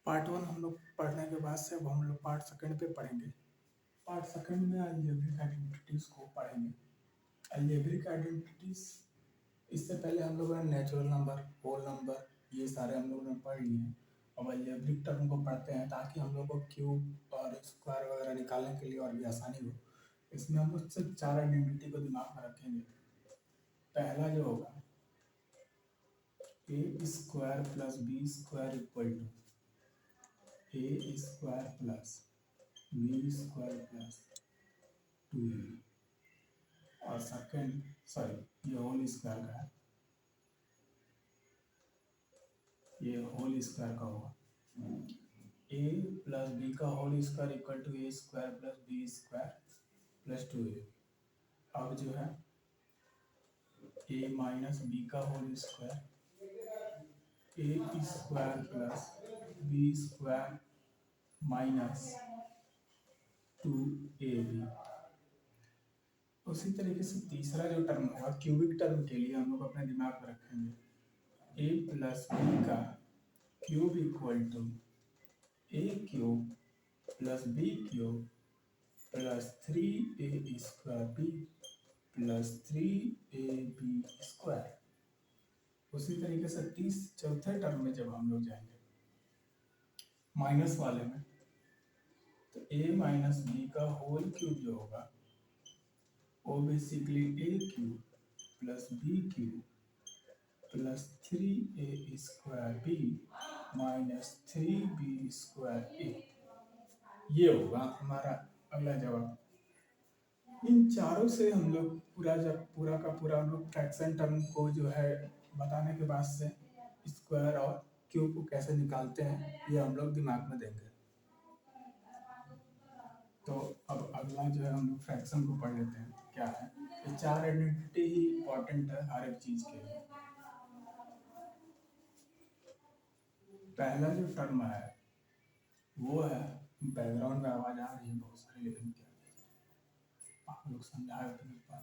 Part one हम लोग पढ़ने के बाद से अब हम लोग पार्ट सेकंड पे पढ़ेंगे। पार्ट सेकंड में अलजेब्रिक आइडेंटिटीज को पढ़ेंगे। अलजेब्रिक आइडेंटिटीज इससे पहले हम लोगों ने नेचुरल नंबर, होल नंबर, ये सारे हम लोगों ने पढ़ लिए हैं। अब अलजेब्रिक टर्म को पढ़ते हैं ताकि हम लोग को क्यूब और स्क्वायर वगैरह निकालने के लिए और भी आसानी हो। इसमें हम लोग सिर्फ 4 आइडेंटिटी को दिमाग में रखेंगे। पहला जो होगा A square plus B square equal to A square plus B square plus 2a। और सेकंड ये होल स्क्वायर का है, ये होल स्क्वायर का होगा a प्लस बी का whole square equal to A square plus B square plus 2a। अब जो है a माइनस बी का whole square, A square plus B square minus 2ab। उसी तरीके से तीसरा जो टर्म होगा क्यूबिक टर्म के लिए हम लोग अपने दिमाग में रखेंगे a प्लस बी का cube equal to A cube plus B cube plus 3a square B plus 3ab square. उसी तरीके से चौथे टर्म में जब हम लोग जाएंगे माइनस वाले में, तो a माइनस बी का होल क्यूब जो होगा वो basically A cube plus B cube plus 3a square B minus 3b square A, ये होगा हमारा अगला जवाब। इन चारों से हम लोग पूरा का पूरा हम लोग फ्रैक्शन टर्म को जो है बताने के बाद से स्क्वायर और क्यूब को कैसे निकालते हैं ये हम लोग दिमाग में देंगे। तो अब अगला जो है हम लोग फ्रैक्शन को पढ़ लेते हैं क्या है। ये 4 आइडेंटिटी ही इंपॉर्टेंट है हर एक चीज के लिए। पहला जो टर्म है वो है, बैकग्राउंड में आवाज आ रही है बहुत सारी, लेकिन क्या आप लोग समझाए तो नहीं पा।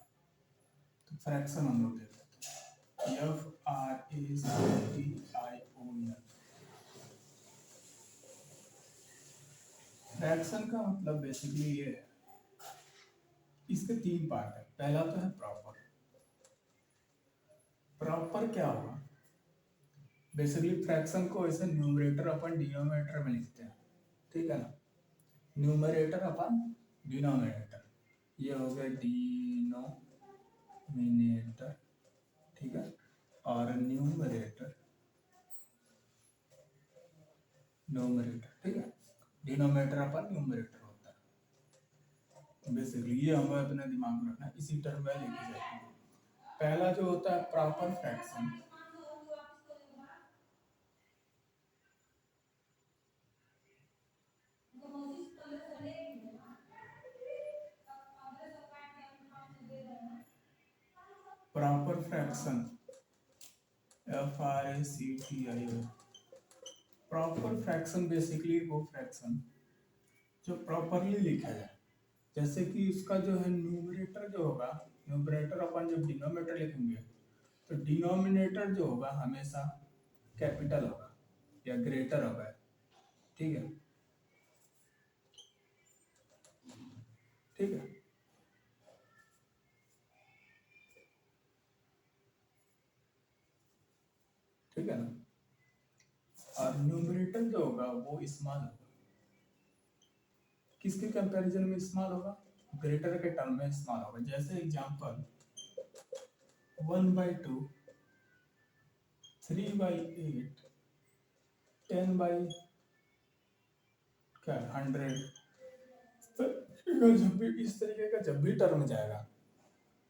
तो फ्रैक्शन हम लोग देख लेते हैं FRACTION। फ्रैक्शन का मतलब बेसिकली ये है, इसके 3 पार्ट है। पहला तो है प्रॉपर। प्रॉपर क्या होगा, बेसिकली फ्रैक्शन को ऐसे न्यूमरेटर अपन डिनोमिनेटर में लिखते हैं, ठीक है ना। न्यूमरेटर अपन डिनोमिनेटर, ये हो गया डिनोमिनेटर, ठीक है। और न्यूमरेटर न्यूमरेटर, ठीक है। डिनोमिनेटर अपन न्यूमरेटर होता है बेसिकली, ये हमें अपने दिमाग में रखना है, इसी टर्म में लिखी जाती है। पहला जो होता है proper fraction, proper fraction FRACTION। Proper fraction basically वो फ्रैक्शन जो प्रॉपरली लिखा जाए। जैसे कि इसका जो है न्यूमरेटर जो होगा, न्यूमरेटर अपन जब डिनोमिनेटर लिखेंगे तो डिनोमिनेटर जो होगा हमेशा कैपिटल होगा या ग्रेटर होगा, ठीक है, ठीक है। ठीक है ना। और न्यूमरेटर जो होगा वो स्मॉल होगा। किसके कंपैरिजन में स्मॉल होगा, ग्रेटर के टर्म में स्मॉल होगा। जैसे एग्जांपल 1/2, 3/8, 10/100। तो जब भी इस तरीके का जब भी टर्म जाएगा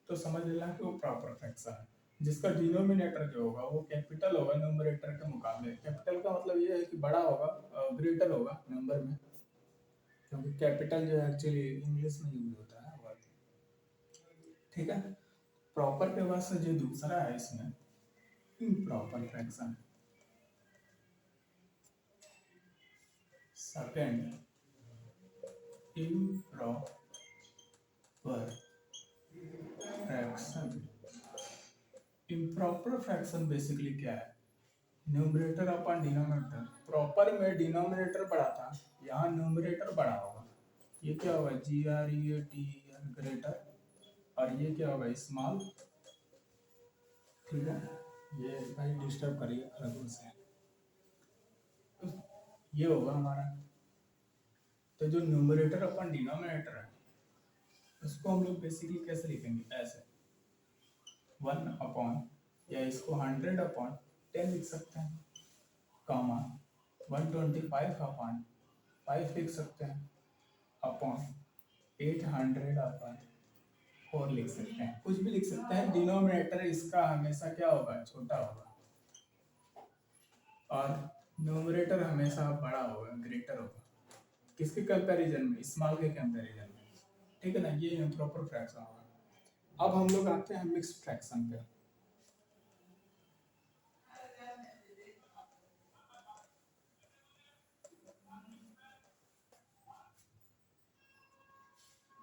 तो समझ लेना कि वो प्रॉपर फ्रैक्शन है, जिसका डिनोमिनेटर जो होगा वो कैपिटल होगा न्यूमरेटर के मुकाबले। कैपिटल का मतलब ये है कि बड़ा होगा, ग्रेटर होगा नंबर में, क्योंकि कैपिटल जो है एक्चुअली इंग्लिश में यूज होता है वर्ड, ठीक है। प्रॉपर के बाद से जो दूसरा है इसमें improper fraction. Second improper fraction. Improper fraction basically क्या है, न्यूमरेटर अपन डिनोमिनेटर, प्रॉपर में डिनोमिनेटर बड़ा था, यहाँ न्यूमरेटर बड़ा होगा। ये क्या होगा, GREATER ग्रेटर, और ये क्या होगा, स्मॉल। ठीक है, ये भाई डिस्टर्ब करिए अलग से। ये होगा हमारा। तो जो न्यूमरेटर अपन डिनोमिनेटर है उसको हम लोग बेसिकली कैसे लिखेंगे, ऐसे 1 या इसको 100/10 लिख सकते हैं, कॉमा 125/5 लिख सकते हैं, अपॉन 800/4 लिख सकते हैं, कुछ भी लिख सकते हैं। डिनोमिनेटर इसका हमेशा क्या होगा, छोटा होगा, और न्यूमरेटर हमेशा बड़ा होगा, ग्रेटर होगा। किसके कंपैरिजन में, स्मॉल के कंपैरिजन में। ठीक है ना, ये इम्प्रॉपर फ्रैक्शन होगा। अब हम लोग आते हैं मिक्स्ड फ्रैक्शन पे।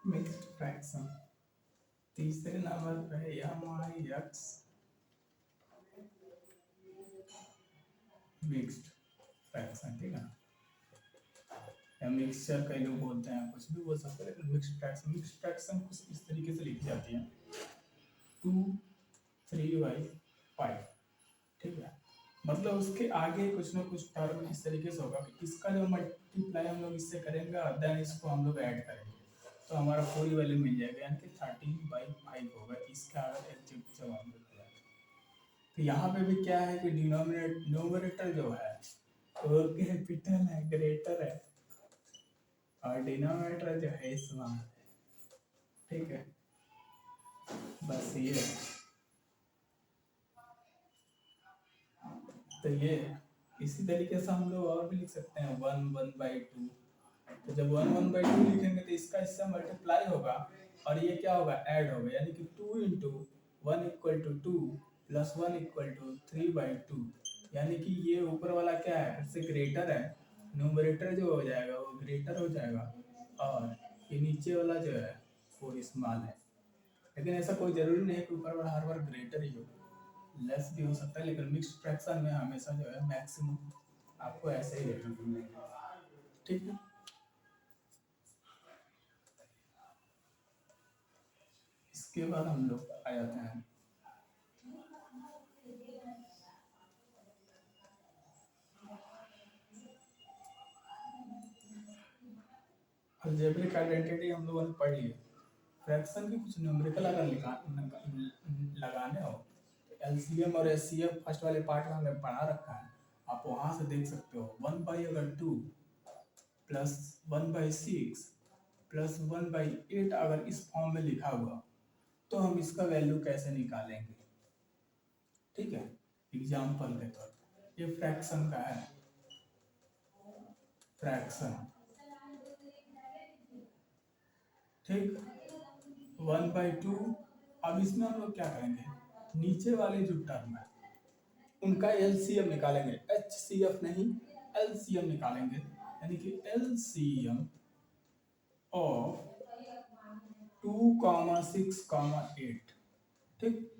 मिक्स्ड फ्रैक्शन तीसरे नंबर पे है हमारी x मिक्स्ड फ्रैक्शन। ठीक है, या मिक्सचर कई लोग बोलते हैं, कुछ भी बोल सकते हैं, लेकिन मिक्स्ड फ्रैक्शन कुछ इस तरीके से लिखी जाती है 2/3/5। ठीक है, मतलब उसके आगे कुछ ना कुछ टर्म इस तरीके से होगा कि इसका जो मल्टीप्लाई हम लोग इससे करेंगे और देन इसको हम लोग ऐड करेंगे तो हमारा पूरी वैल्यू मिल जाएगा, यानी कि 13/5 होगा। इसका अगर एग्जैक्ट जवाब लिखा जाए तो यहाँ पे भी क्या है कि न्यूमरेटर जो है वो कैपिटल है, ग्रेटर है, और डिनोमिनेटर जो है स्मॉल है। ठीक है, बस ये है। तो ये इसी तरीके से हम लोग और भी लिख सकते हैं 1/2। तो जब 1/2 लिखेंगे तो इसका इससे मल्टीप्लाई होगा और ये क्या होगा, ऐड होगा, यानी कि 2 × 1 = 2 प्लस 1 = 3/2। यानी कि ये ऊपर वाला क्या है, फिर से ग्रेटर है, न्यूमरेटर जो हो जाएगा वो ग्रेटर हो जाएगा, और ये नीचे वाला जो है वो स्मॉल है। लेकिन ऐसा कोई जरूरी नहीं है कि ऊपर वाला हर बार ग्रेटर ही हो, लेस भी हो सकता है, लेकिन मिक्स्ड फ्रैक्शन में हमेशा जो है मैक्सिमम आपको ऐसे ही देखने को मिलेगा। ठीक है, इसके बाद हम लोग आ जाते हैं अलजेब्रिक आइडेंटिटी। हम लोगों ने पढ़ लिया। फ्रैक्शन के कुछ न्यूमेरिकल अगर लगाने हो तो एलसीएम और एचसीएफ फर्स्ट वाले पार्ट में हमने पढ़ा रखा है, आप वहां से देख सकते हो। 1/2 प्लस 1/6 प्लस 1/8 अगर इस फॉर्म में लिखा हुआ तो हम इसका वैल्यू कैसे निकालेंगे। ठीक है, एग्जाम्पल के तौर पर ये फ्रैक्शन का है, फ्रैक्शन। ठीक, 1/2। अब इसमें हम लोग क्या करेंगे, नीचे वाले जो टर्म है उनका एलसीएम निकालेंगे, एचसीएफ नहीं, एलसीएम निकालेंगे, यानी कि एलसीएम ऑफ 2, 6, 8। ठीक,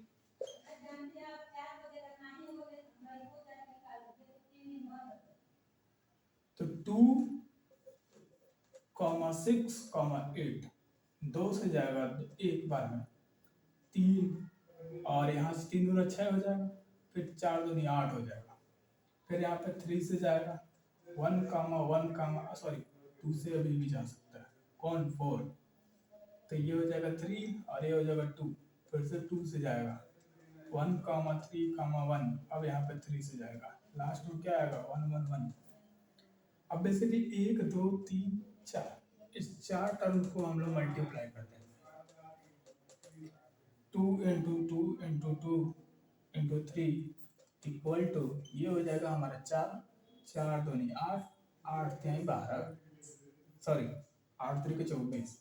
तो 2, 6, 8 दो से जाएगा एक बार में 3, और यहाँ से 3 दूना 6 हो जाएगा, फिर 4 दूनी 8 हो जाएगा, फिर यहाँ पे 3 से जाएगा 1, सॉरी 2 से अभी भी जा सकता है, कौन 4, तो ये हो जाएगा 3 और ये हो जाएगा 2, फिर से 2 से जाएगा 1, 3, 1, अब यहाँ पे 3 से जाएगा, लास्ट में क्या आएगा 1, 1, 1। अब बेसिकली 1, 2, 3, 4 इस 4 टर्म को हम लोग मल्टीप्लाई करते हैं। 2 × 2 × 2 × 3 इक्वल टू ये हो जाएगा हमारा 4, 4 दूनी 8, 8 3 12, सॉरी 8 3 के 24,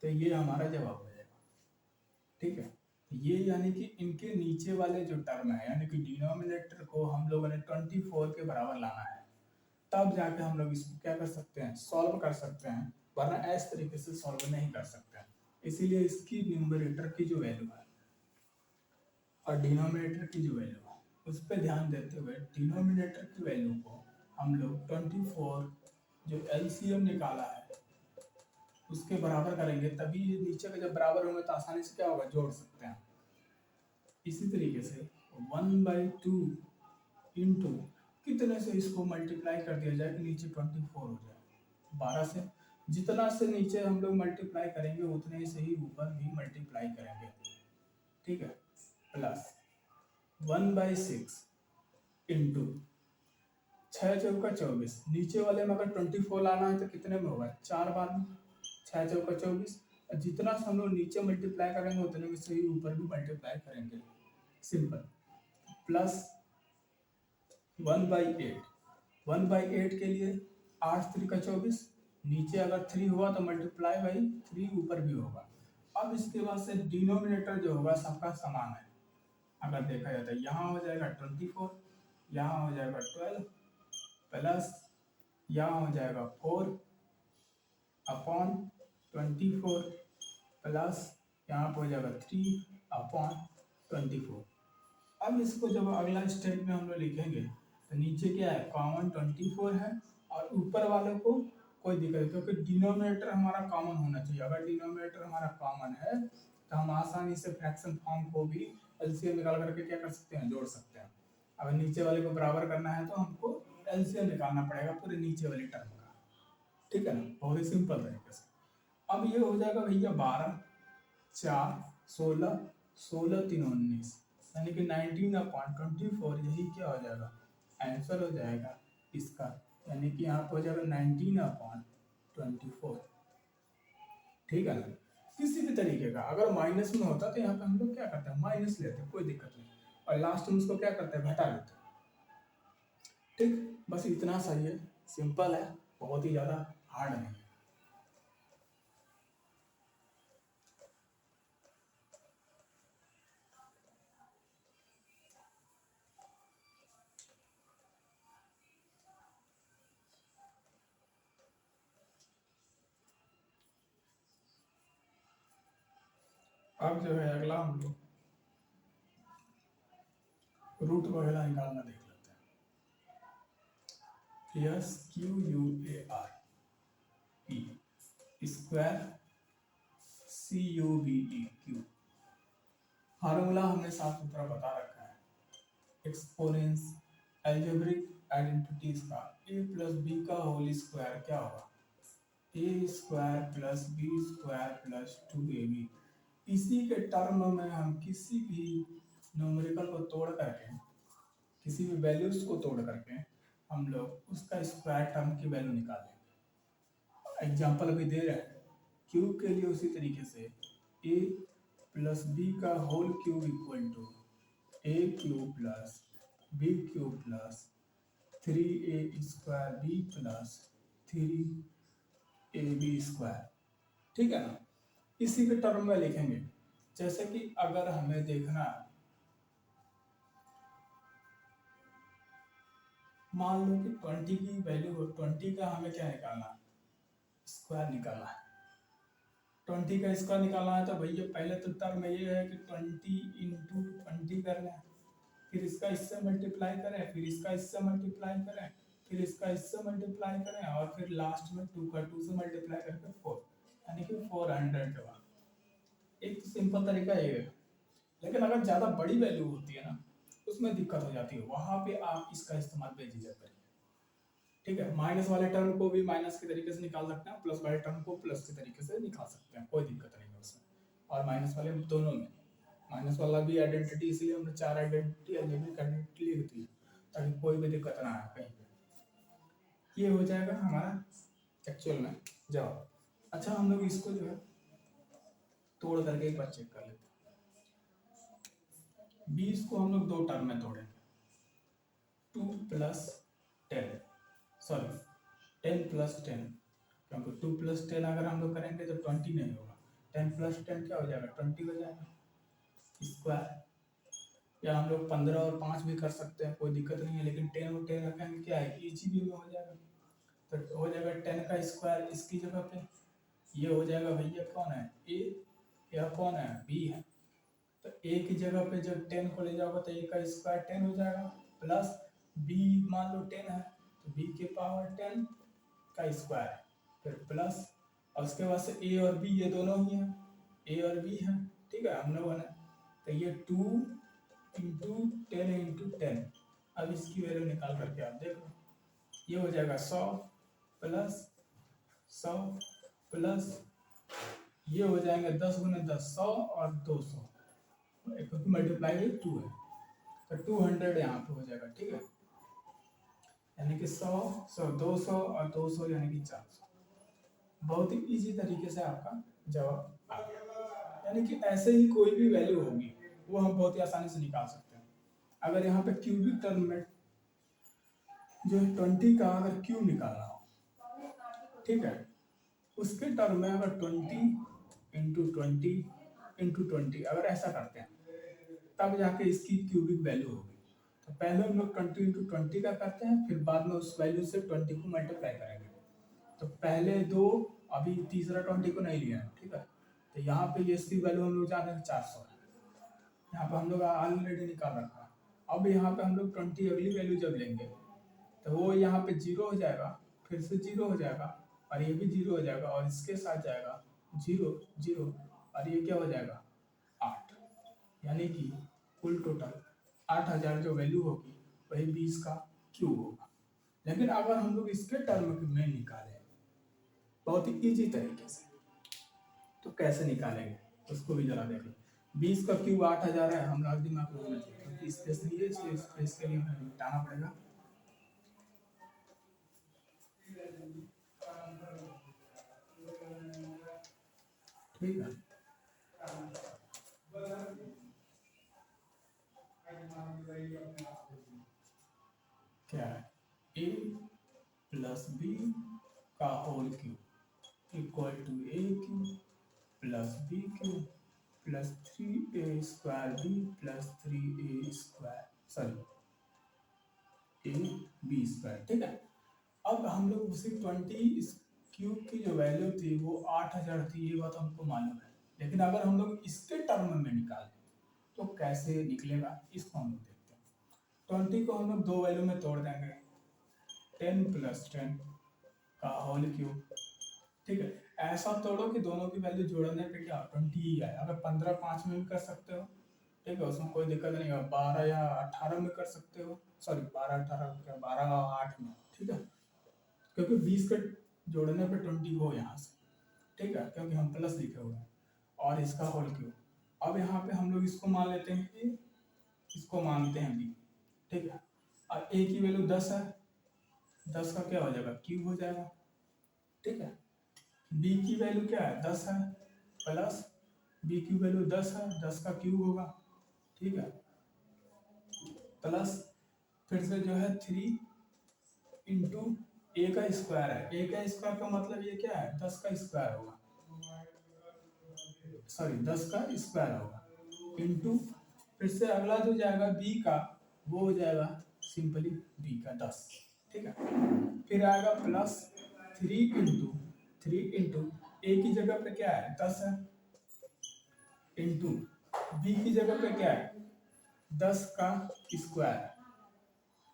तो ये हमारा जवाब हो जाएगा। ठीक है, ये यानी कि इनके नीचे वाले जो टर्म है, यानी कि डिनोमिनेटर को हम लोगों ने 24 के बराबर लाना है, तब जाके हम लोग इसको क्या कर सकते हैं, सॉल्व कर सकते हैं, वरना इस तरीके से सॉल्व नहीं कर सकते हैं। इसीलिए इसकी न्यूमरेटर की जो वैल्यू है और डिनोमिनेटर की जो वैल्यू है उस पर ध्यान देते हुए डिनोमिनेटर की वैल्यू को हम लोग 24 जो एलसीएम निकाला है उसके बराबर करेंगे, तभी ये नीचे के जब बराबर होंगे तो आसानी से क्या होगा, जोड़ सकते हैं। इसी तरीके से 1/2 इंटू कितने से इसको मल्टीप्लाई कर दिया जाए कि नीचे 24 हो जाए, 12 से। जितना से नीचे हम लोग मल्टीप्लाई करेंगे उतने से ही ऊपर भी मल्टीप्लाई करेंगे, ठीक है। प्लस 1/6 इंटू 6 चौका 24, नीचे वाले में अगर 24 लाना है तो कितने में होगा, 4 बार में, 6 चौका 24। जितना से हम लोग नीचे मल्टीप्लाई करेंगे उतने में से ही ऊपर भी मल्टीप्लाई करेंगे, सिंपल। प्लस 1/8, 1/8 के लिए 8 3 का 24, नीचे अगर 3 हुआ तो मल्टीप्लाई बाई 3 ऊपर भी होगा। अब इसके बाद से डिनोमिनेटर जो होगा सबका समान है, अगर देखा जाए तो यहाँ हो जाएगा 24, यहाँ हो जाएगा 12, प्लस यहाँ हो जाएगा 4/24, प्लस यहाँ पर हो जाएगा 3/24। अब इसको जब अगला स्टेप में हम लोग लिखेंगे तो नीचे क्या है, कॉमन 24 है, और ऊपर वाले को कोई दिक्कत, क्योंकि डिनोमिनेटर हमारा कॉमन होना चाहिए। अगर डिनोमिनेटर हमारा कॉमन है तो हम आसानी से फ्रैक्शन फॉर्म को भी एलसीएम निकाल करके क्या कर सकते हैं, जोड़ सकते हैं। अगर नीचे वाले को बराबर करना है तो हमको एलसीएम निकालना पड़ेगा पूरे नीचे वाली टर्म का, ठीक है ना, बहुत ही सिंपल तरीके से। अब ये हो जाएगा भैया 12 4 16, 16 3 19, यानी कि 19/24, यही क्या हो जाएगा, आंसर हो जाएगा इसका, यानी कि यहाँ पर हो जाएगा 19/24, ठीक है ना। किसी भी तरीके का अगर माइनस में होता तो यहाँ पे हम लोग क्या करते हैं, माइनस लेते हैं, कोई दिक्कत नहीं, और लास्ट में उसको क्या करते हैं, घटा लेते हैं, ठीक। बस इतना सही है, सिंपल है, बहुत ही ज़्यादा हार्ड नहीं है। अब जो है अगला हम लोग रूट वगैरह निकालना देख लेते हैं। Yes QUAR P square CUBEQ, formula हमने साफ सुथरा बता रखा है। एक्सपोनेंस एल्जेब्रिक आइडेंटिटीज का a प्लस बी का होल स्क्वायर क्या होगा, a square plus B square plus 2ab। इसी के टर्म में हम किसी भी न्यूमेरिकल को तोड़ करके, किसी भी वैल्यूज को तोड़ करके हम लोग उसका स्क्वायर टर्म की वैल्यू निकालेंगे। एग्जांपल अभी दे रहे हैं क्यूब के लिए, उसी तरीके से a प्लस बी का whole cube equal to a cube plus b cube plus 3a square b plus 3ab square, ठीक है ना। इसी के टर्म में लिखेंगे। जैसे कि अगर हमें देखना है, मान लो कि 20 की वैल्यू हो, 20 का हमें क्या निकालना है, स्क्वायर निकालना है। 20 का स्क्वायर निकालना है तो भैया पहले तो टर्म ये है कि 20 इंटू 20 कर लें, फिर इसका इससे मल्टीप्लाई करें, फिर इसका इससे मल्टीप्लाई करें, फिर इसका इससे मल्टीप्लाई करें, और फिर लास्ट में 2 का 2 से मल्टीप्लाई करके 4, यानी कि 400 के बाद। एक तो सिंपल तरीका ये है, लेकिन अगर ज़्यादा बड़ी वैल्यू होती है ना उसमें दिक्कत हो जाती है, वहाँ पे आप इसका इस्तेमाल बेझिझक करिए, ठीक है। माइनस वाले टर्म को भी माइनस के तरीके से निकाल सकते हैं, प्लस वाले टर्म को प्लस के तरीके से निकाल सकते हैं, कोई दिक्कत नहीं है उसमें। और माइनस वाले दोनों में, माइनस वाला भी आइडेंटिटी, इसलिए हमने 4 आइडेंटिटी एलिमेंट आइडेंटिटी लिख दी ताकि कोई भी दिक्कत ना आए कहीं पे। ये हो जाएगा हमारा एक्चुअल में जवाब। अच्छा, हम लोग इसको जो है तोड़ करके एक बार चेक कर लेते हैं। 20 को हम लोग दो टर्म में तोड़ेंगे, 2 प्लस 10, सॉरी 10 प्लस 10, क्योंकि 2 प्लस 10 अगर हम लोग करेंगे तो 20 नहीं होगा, 10 प्लस 10 क्या हो जाएगा, 20 हो जाएगा स्क्वायर। या हम लोग 15 और 5 भी कर सकते हैं, कोई दिक्कत नहीं है, लेकिन 10 और 10 रखेंगे क्या है, EGB में हो जाएगा, तो हो जाएगा 10 का स्क्वायर इसकी जगह पे। ये हो जाएगा भैया कौन है, A, या कौन है, B है, तो ए की जगह पे जब 10 को ले जाओगे तो ए का स्क्वायर 10 हो जाएगा, प्लस बी मान लो 10 है तो बी के पावर 10 का स्क्वायर, फिर प्लस, और उसके बाद से ए और बी ये दोनों ही हैं, ए और बी हैं, ठीक है, हम लोगों ने, तो ये 2 इंटू 10 इंटू 10, अब इसकी वैल्यू निकाल करके आप देखो, ये हो जाएगा 100 प्लस 100 प्लस ये हो जाएंगे 10 गुना 10 100 और 200, क्योंकि मल्टीप्लाई बाई 2 है तो 200 यहाँ पे हो जाएगा, ठीक है, यानी कि 100 100 200 और 200 यानी कि 400। बहुत ही इजी तरीके से आपका जवाब आ गया, यानी कि ऐसे ही कोई भी वैल्यू होगी वो हम बहुत ही आसानी से निकाल सकते हैं। अगर यहाँ पे क्यूबिक टर्म में जो 20 का अगर क्यूब निकालना हो, ठीक है, उसके टर्म में अगर 20 इंटू 20 इंटू 20 अगर ऐसा करते हैं तब जाके इसकी क्यूबिक वैल्यू होगी। तो पहले हम लोग 20 इंटू 20 का करते हैं, फिर बाद में उस वैल्यू से 20 को मल्टीप्लाई करेंगे। तो पहले दो, अभी तीसरा 20 को नहीं लिया है, ठीक है, तो यहाँ पे ये इसकी वैल्यू हम लोग जानते हैं 400 है, यहाँ पे हम लोग ऑलरेडी निकाल रखा है। अब यहाँ पे हम लोग 20 अगली वैल्यू जब लेंगे तो वो यहाँ पे 0 हो जाएगा, फिर से 0 हो जाएगा, और ये भी 0 हो जाएगा, और इसके साथ जाएगा 0 0, और ये क्या हो जाएगा 8, यानी कि कुल टोटल 8000 जो वैल्यू होगी वही 20 का क्यूब होगा। लेकिन अगर हम लोग इसके टर्म में निकालें बहुत ही इजी तरीके से, तो कैसे निकालेंगे उसको भी जरा देख लो। 20 का क्यूब 8000 है, हमारा दिमाग में होना चाहिए, क्योंकि स्पेस नहीं है इसलिए स्पेस के लिए हमें मिटाना पड़ेगा। ठीक है, क्या है a प्लस बी का whole cube equal to A cube plus B cube plus 3a square B plus 3a square sorry A B square, ठीक है। अब हम लोग उसी 20 क्यूब की जो वैल्यू थी वो 8000 थी, ये बात हमको मालूम है, लेकिन अगर हम लोग इसके टर्म में निकालें तो कैसे निकलेगा इसको हम लोग देखते हैं। 20 को हम लोग दो वैल्यू में तोड़ देंगे, 10 प्लस 10 का होल क्यूब, ठीक है, ऐसा तोड़ो कि दोनों की वैल्यू जोड़ने पे क्या 20 ही आए। अगर 15 5 में भी कर सकते हो, ठीक है, उसमें कोई दिक्कत नहीं है, 12 या 18 में कर सकते हो, सॉरी 12 18 12 और 8 में, ठीक है, क्योंकि 20 के जोड़ने पे 20 हो यहाँ से, ठीक है, क्योंकि हम प्लस लिखे हुए हैं, और इसका होल क्यूब। अब यहाँ पे हम लोग इसको मान लेते हैं ए, इसको मानते हैं बी, ठीक है, और ए की वैल्यू 10 है, 10 का क्या हो जाएगा क्यूब हो जाएगा, ठीक है, बी की वैल्यू क्या है 10 है, प्लस बी की वैल्यू 10 है, 10 का क्यूब होगा, ठीक है, प्लस फिर से जो है 3 इंटू ए का स्क्वायर है, ए का स्क्वायर का मतलब ये क्या है 10 का स्क्वायर होगा, सॉरी 10 का स्क्वायर होगा, इंटू फिर से अगला जो जाएगा बी का वो हो जाएगा सिंपली बी का 10, ठीक है, फिर आएगा प्लस 3 इंटू ए की जगह पे क्या है 10 है, इंटू बी की जगह पे क्या है 10 का स्क्वायर,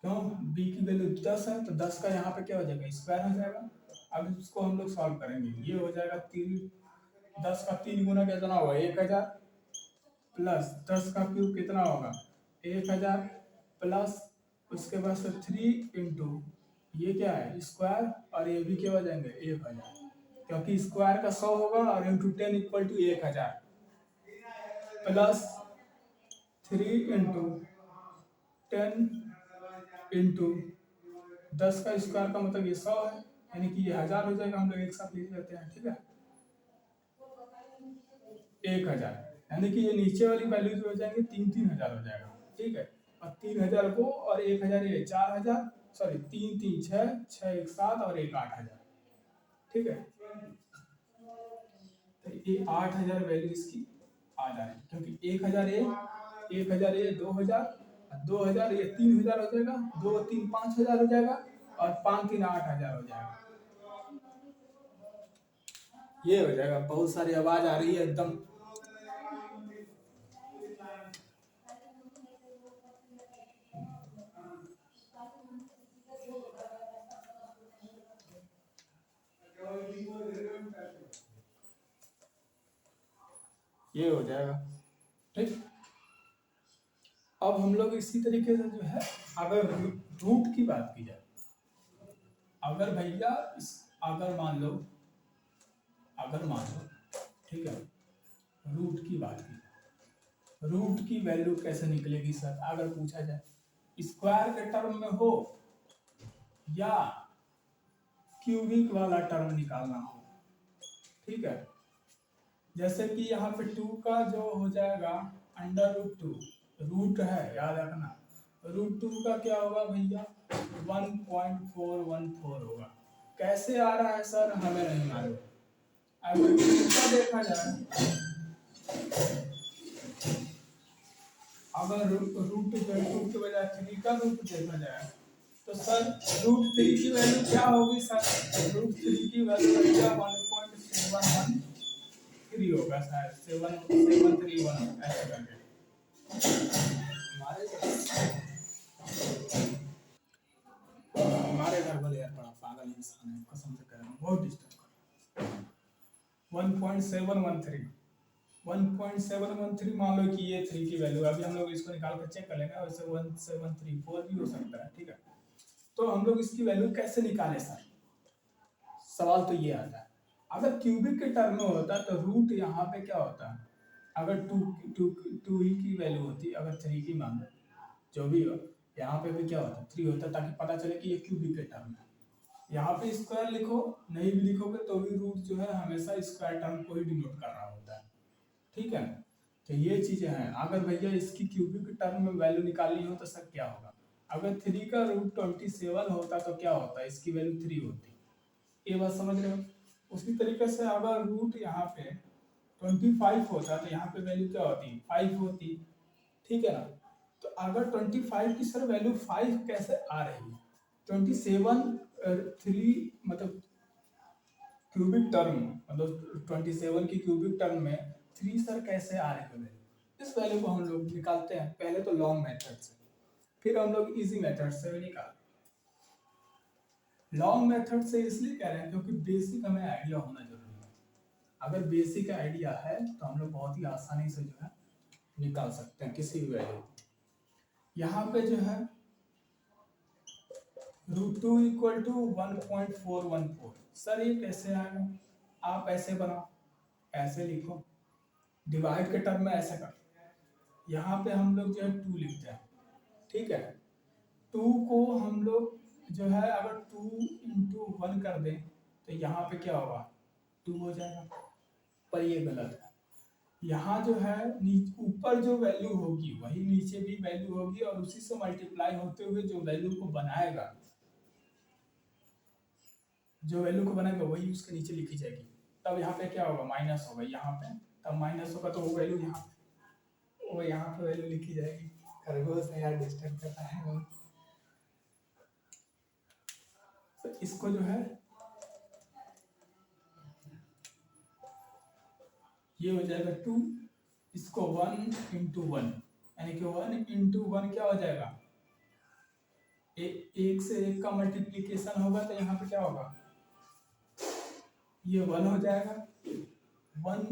क्यों बी की वैल्यू 10 है तो 10 का यहाँ पे क्या हो जाएगा स्क्वायर हो जाएगा। अब इसको हम लोग सॉल्व करेंगे, ये हो जाएगा 10 का 3 गुना कितना होगा 1000, प्लस 10 का क्यूब कितना होगा 1000, प्लस उसके बाद से 3 इंटू ये क्या है स्क्वायर, और ये भी क्या हो जाएंगे 1000, क्योंकि स्क्वायर का 100 होगा, और into 10 equal to 1000, plus 3 into 10 into 10 का स्क्वायर का मतलब ये 100 है, यानी कि ये 1000 हो जाएगा, हम लोग एक साथ लिख लेते हैं, ठीक है, 1000, यानी कि ये नीचे वाली वैल्यू जो हो जाएंगे 3000 हो जाएगा, ठीक है, और 3000 को और 1000 ये 4000, सॉरी 3 3 6 6 1 7 और 1 8000, ठीक है, तो ये 8000 वैल्यू इसकी आ जा रही है, क्योंकि 1000 ये 2000, 2000 ये 3000 हो जाएगा, 2 3 5000 हो जाएगा, और 5 3 8000 हो जाएगा, ये हो जाएगा। बहुत सारी आवाज आ रही है एकदम, ये हो जाएगा। ठीक, अब हम लोग इसी तरीके से जो है अगर रूट की बात की जाए, अगर भैया इस अगर मान लो ठीक है, रूट की बात की जाए, रूट की वैल्यू कैसे निकलेगी सर अगर पूछा जाए, स्क्वायर के टर्म में हो या क्यूबिक वाला टर्म निकालना हो। ठीक है, जैसे कि यहाँ पे 2 का जो हो जाएगा √2, रूट है याद रखना, √2 का क्या होगा भैया 1.414 होगा। कैसे आ रहा है सर हमें नहीं मालूम। अगर इसका देखा जाए, अगर रूट के बजाय 3 का रूट देखा जाए तो सर √3 की वैल्यू क्या होगी सर, √3 की वैल्यू भैया 1.713 होगा शायद, 7731 ऐसे करके। हमारे घर वाले यार बड़ा पागल इंसान है, कसम से कह रहा हूँ, बहुत डिस्टर्ब कर रहा है। 1.713 मान लो कि ये 3 की वैल्यू, अभी हम लोग इसको निकाल कर चेक कर लेंगे, वैसे 1734 भी हो सकता है। ठीक है, तो हम लोग इसकी वैल्यू कैसे निकालें सर, सवाल तो ये आता है। अगर क्यूबिक के टर्म में होता तो रूट यहाँ पे क्या होता है, अगर टू ही की वैल्यू होती, अगर 3 की मान लो जो भी हो, यहाँ पे भी क्या होता 3 होता, ताकि पता चले कि ये क्यूबिक के टर्म है। यहाँ पे स्क्वायर लिखो, नहीं भी लिखोगे तो भी रूट जो है हमेशा स्क्वायर टर्म को ही डिनोट कर रहा होता है। ठीक है, तो ये चीजें हैं। अगर भैया इसकी क्यूबिक टर्म में वैल्यू निकालनी हो तो सर क्या होगा, अगर 3 का √27 होता तो क्या होता, इसकी वैल्यू 3 होती। ये बात समझ रहे हो। उसी तरीके से अगर रूट यहाँ पे 25 होता तो यहाँ पे वैल्यू क्या होती 5 होती। ठीक है ना, तो अगर 25 की सर वैल्यू 5 कैसे आ रही है, 3 मतलब क्यूबिक टर्म, मतलब 27 की क्यूबिक टर्म में 3 सर कैसे आ रही है वैल्यू, इस वैल्यू को हम लोग निकालते हैं पहले तो लॉन्ग मेथड से, फिर हम लोग इजी मेथड से भी निकालते हैं। लॉन्ग मेथड से इसलिए कह रहे हैं क्योंकि बेसिक हमें आइडिया होना जरूरी है। अगर बेसिक आइडिया है तो हम लोग बहुत ही आसानी से जो है निकाल सकते हैं किसी भी वैल्यू। यहाँ पे जो है √2 = 1.414, सर ये कैसे आएगा, आप ऐसे बनाओ, ऐसे लिखो, डिवाइड के टर्म में ऐसे कर, यहाँ पे हम लोग जो है 2 लिखते हैं। ठीक है, 2 को हम लोग जो है अगर 2 × 1 कर दें तो यहाँ पे क्या होगा 2 हो जाएगा, पर ये गलत है। यहाँ जो है ऊपर जो वैल्यू होगी वही नीचे भी वैल्यू होगी, और उसी से मल्टीप्लाई होते हुए जो वैल्यू को बनाएगा वही उसके नीचे लिखी जाएगी। तब यहाँ पे क्या होगा माइनस होगा, यहाँ पे तब माइनस होगा तो वो वैल्यू यहाँ पे वैल्यू लिखी जाएगी। खरगोश है यार, डिस्टर्ब करता है वो। तो इसको जो है ये हो जाएगा 2, इसको 1 × 1 यानी कि 1 × 1 क्या हो जाएगा, एक से एक का मल्टीप्लीकेशन होगा तो यहाँ पे क्या होगा, ये 1 हो जाएगा 1।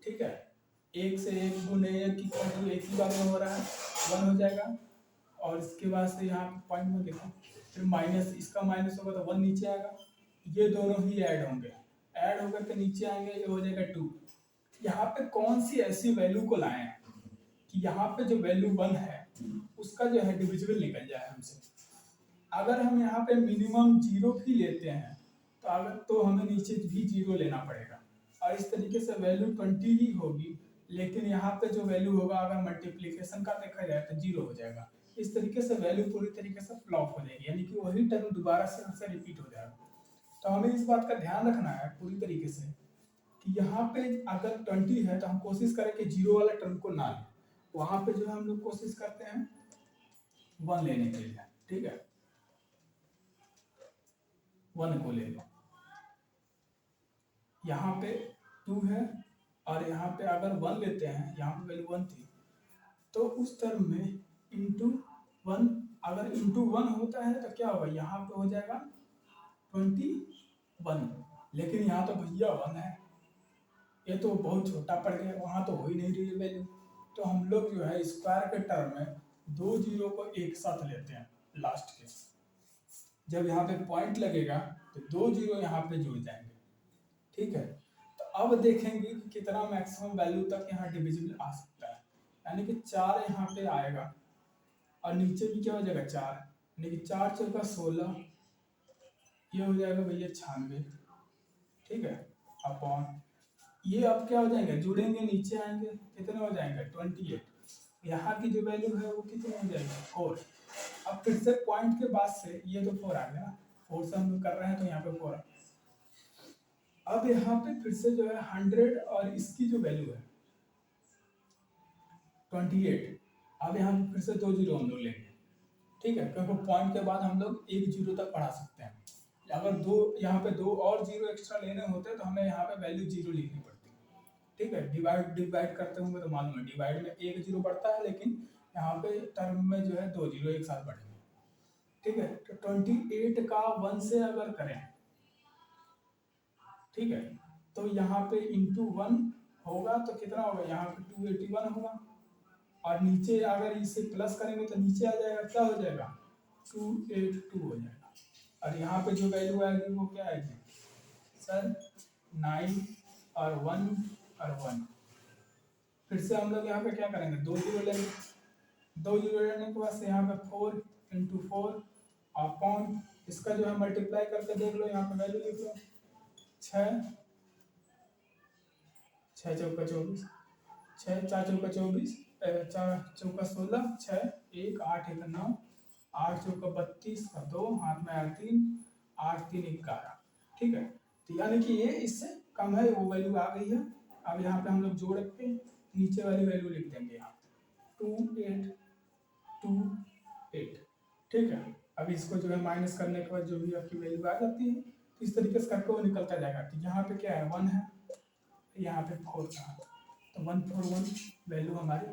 ठीक है, एक से एक गुने एक की एक ही बार में हो रहा है, 1 हो जाएगा। और इसके बाद से यहाँ पे पॉइंट में देखो, फिर माइनस, इसका माइनस होगा तो 1 नीचे आएगा, ये दोनों ही ऐड होंगे, ऐड होकर के नीचे आएंगे, ये हो जाएगा 2। यहाँ पे कौन सी ऐसी वैल्यू को लाएं कि यहाँ पे जो वैल्यू 1 है उसका जो है डिविजिबल निकल जाए हमसे। अगर हम यहाँ पे मिनिमम 0 भी लेते हैं तो हमें नीचे भी 0 लेना पड़ेगा, और इस तरीके से वैल्यू 20 ही होगी, लेकिन यहाँ पे जो वैल्यू होगा अगर मल्टीप्लिकेशन का देखा जाए तो 0 हो जाएगा। इस तरीके से वैल्यू पूरी तरीके से फ्लॉप हो जाएगी, यानी कि वही टर्म दोबारा से रिपीट हो जाएगा। तो हमें इस बात का ध्यान रखना है पूरी तरीके से कि यहाँ पे अगर 20 है तो हम कोशिश करें कि 0 वाला टर्म को ना लें, वहां पे जो है हम लोग कोशिश करते हैं 1 लेने के लिए। ठीक है, 1 को ले लो, यहाँ पे 2 है, और यहाँ पे अगर 1 लेते हैं, यहाँ पे वैल्यू 1 थी, तो उस टर्म में ×1, अगर ×1 होता है तो क्या होगा, यहाँ पे हो जाएगा 21, लेकिन यहाँ तो भैया 1 है, ये तो बहुत छोटा पड़ गया, वहाँ तो हो ही नहीं रही वैल्यू। तो हम लोग जो है स्क्वायर के टर्म में दो जीरो को एक साथ लेते हैं लास्ट के। जब यहाँ पे पॉइंट लगेगा तो दो जीरो यहाँ पे जुड़ जाएंगे, ठीक है। तो अब देखेंगे कि कितना मैक्सिमम वैल्यू तक यहाँ डिविजिबल आ सकता है, यानी कि 4 यहाँ पे आएगा और नीचे भी क्या हो जाएगा 4, यानी कि 4 चौका 16, ये हो जाएगा भैया 96, ठीक है। अपॉन ये अब क्या हो जाएंगे, जुड़ेंगे नीचे आएंगे, कितने हो जाएंगे 28। यहाँ की जो वैल्यू है वो कितनी हो जाएगी 4। अब फिर से पॉइंट के बाद से ये तो 4 आ गया ना, 4 से हम लोग कर रहे हैं तो यहाँ पे 4 आ गया। अब यहाँ पे फिर से जो है 100 और इसकी जो वैल्यू है 28, अब यहाँ पे फिर से दो जीरो हम लोग लेंगे, ठीक है, क्योंकि पॉइंट के बाद हम लोग एक जीरो तक बढ़ा सकते हैं। अगर दो यहाँ पे दो और जीरो एक्स्ट्रा लेने होते तो हमें यहाँ पे वैल्यू जीरो लिखनी पड़ती, ठीक है। डिवाइड करते होंगे तो मालूम है, डिवाइड में एक जीरो बढ़ता है, लेकिन यहाँ पे टर्म में जो है दो जीरो एक साथ बढ़ेंगे, ठीक है। तो 28 का 1 से अगर करें, ठीक है, तो यहाँ पे इंटू 1 होगा तो कितना होगा, यहाँ पे 281 होगा, और नीचे अगर इसे प्लस करेंगे तो नीचे आ जाएगा, क्या हो जाएगा 282 हो जाएगा। और यहाँ पे जो वैल्यू आएगी वो क्या आएगी सर 9 और 1 और 1। फिर से हम लोग यहाँ पे क्या करेंगे, दो जीरो लेंगे, दो जीरो लेने के बाद से यहाँ पे 4 इंटू 4 अपॉन इसका जो है मल्टीप्लाई करके देख लो, यहाँ पे वैल्यू लिख लो 6 6 चौका 24, 6 4 चौका 24, 4 चौका 16, 6 1 8 1 9, 8 चौका 32 का 2 हाथ में आया 3, 8 3 11, ठीक है। तो यानी कि ये इससे कम है, वो वैल्यू आ गई है। अब यहाँ पे हम लोग जोड़ के नीचे वाली वैल्यू लिख देंगे यहाँ 2828, ठीक है। अब इसको जो है माइनस करने के बाद जो भी आपकी वैल्यू आ जाती है, तो इस तरीके से करके वो निकलता जाएगा। तो यहाँ पे क्या है 1 है, यहाँ पे 4 का, तो 141 वैल्यू हमारी